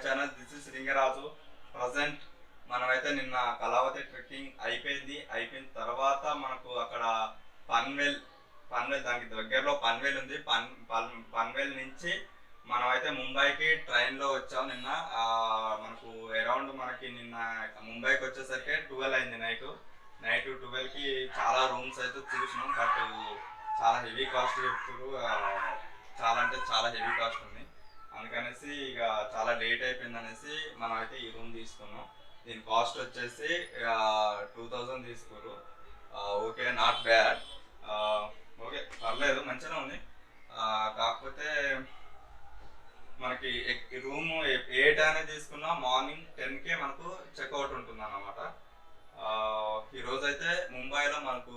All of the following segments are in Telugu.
Channel. This is Lingaraju. Present మనమైతే నిన్న కళావతి ట్రెక్కింగ్ అయిపోయిన తర్వాత మనకు అక్కడ పన్వేల్ దానికి దగ్గరలో పన్వేల్ ఉంది. పన్వేల్ నుంచి మనమైతే ముంబైకి ట్రైన్లో వచ్చాం. నిన్న మనకు అరౌండ్ నిన్న ముంబైకి వచ్చేసరికి 12 అయింది. నైట్ 12కి చాలా రూమ్స్ అయితే చూసినాం. బట్ చాలా హెవీ కాస్ట్ చెప్తారు. చాలా అంటే చాలా హెవీ కాస్ట్ ఉంది. అందుకనేసి ఇక చాలా లేట్ అయిపోయింది అనేసి మనం అయితే ఈ రూమ్ తీసుకున్నాం. దీని కాస్ట్ వచ్చేసి 2000 తీసుకోరు. Okay, not bad. ఓకే, పర్లేదు, మంచిగా ఉంది. కాకపోతే మనకి రూమ్ 8 అనేది తీసుకున్నా. మార్నింగ్ 10కే మనకు చెక్అవుట్ ఉంటుంది అన్నమాట. ఈరోజైతే ముంబైలో మనకు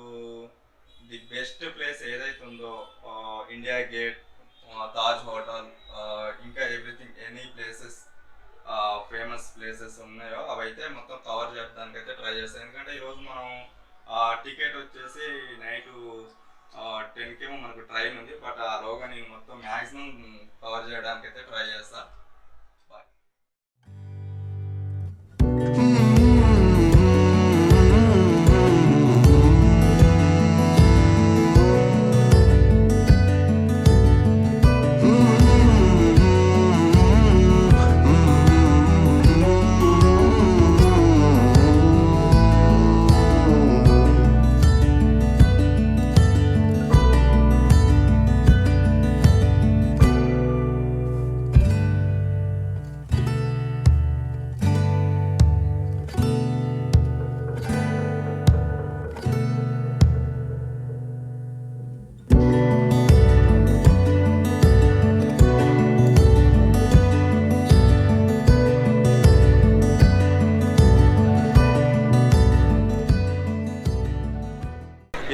ది బెస్ట్ ప్లేస్ ఏదైతే ఉందో ఇండియా గేట్, తాజ్ హోటల్, ఇంకా everything any places famous places ఉన్నాయో అవైతే మొత్తం కవర్ చేయడానికి అయితే ట్రై చేస్తాం. ఎందుకంటే ఈరోజు మనం టికెట్ వచ్చేసి నైట్ 10కేమో మనకు ట్రైన్ ఉంది. బట్ ఆ లోగా నేను మొత్తం మ్యాక్సిమం కవర్ చేయడానికి అయితే ట్రై చేస్తాను. బాయ్.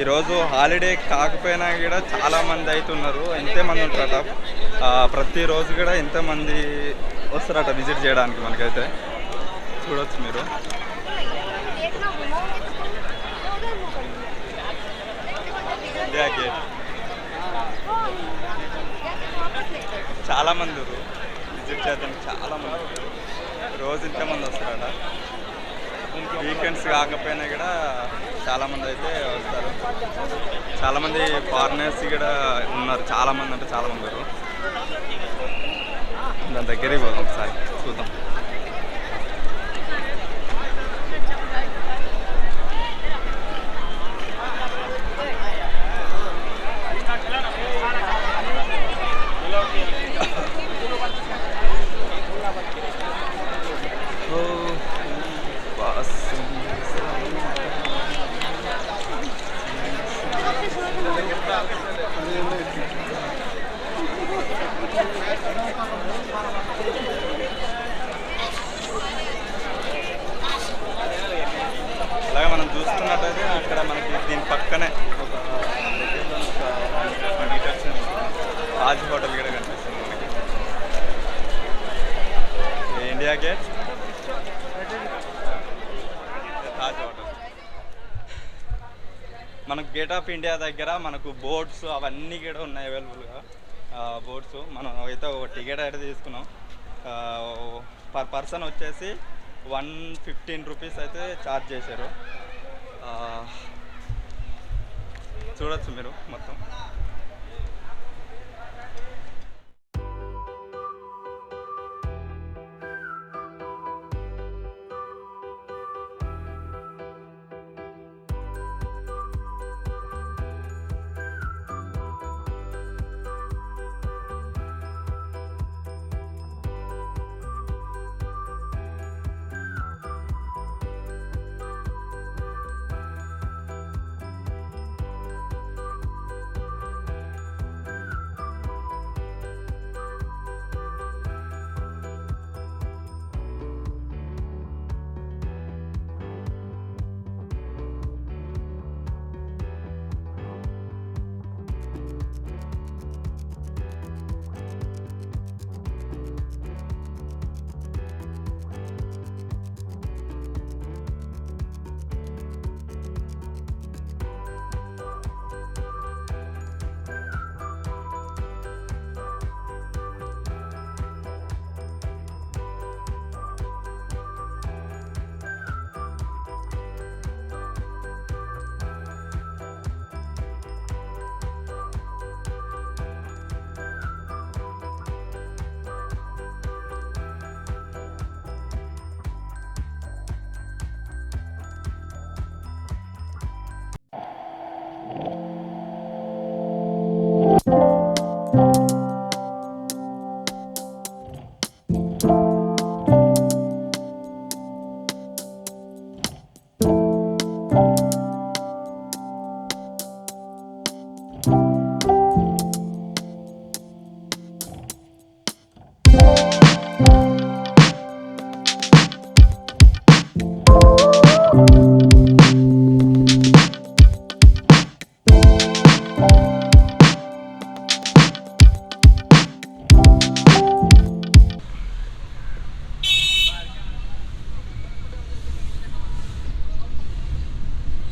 ఈరోజు హాలిడే కాకపోయినా కూడా చాలామంది అవుతున్నారు. ఎంతమంది ఉంటారట, ప్రతిరోజు కూడా ఎంతమంది వస్తారట విజిట్ చేయడానికి. మనకైతే చూడవచ్చు మీరు. ఇండియా గేట్ చాలామంది విజిట్ చేయడానికి, చాలామంది రోజు ఇంతమంది వస్తారట. వీకెండ్స్ కాకపోయినా కూడా చాలామంది అయితే వస్తారు. చాలామంది ఫారినర్స్ కూడా ఉన్నారు. చాలామంది అంటే చాలామంది ఉన్నారు. దాని దగ్గరికి పోదాం, ఒకసారి చూద్దాం. అలాగే మనం చూసుకున్నట్టయితే అక్కడ మనకి దీని పక్కనే ఒక మీటర్స్ తాజ్ హోటల్ కూడా కనిపిస్తుంది మనకి. India gate, Taj hotel. మనకు గేట్ ఆఫ్ ఇండియా దగ్గర మనకు బోట్స్ అవన్నీ కూడా ఉన్నాయి అవైలబుల్గా. బోట్స్ మనం అయితే ఒక టికెట్ అయితే తీసుకున్నాం. పర్ పర్సన్ వచ్చేసి 115 రూపీస్ అయితే ఛార్జ్ చేశారు. చూడొచ్చు మీరు మొత్తం.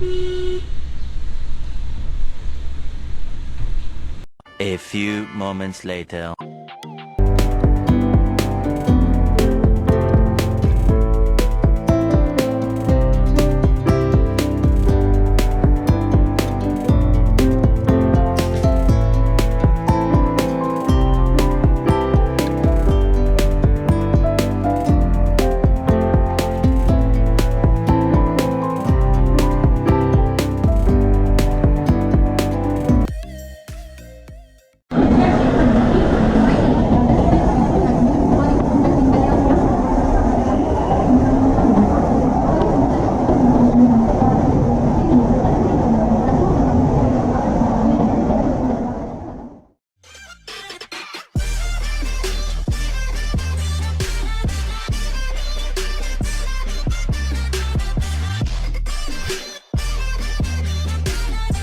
A few moments later.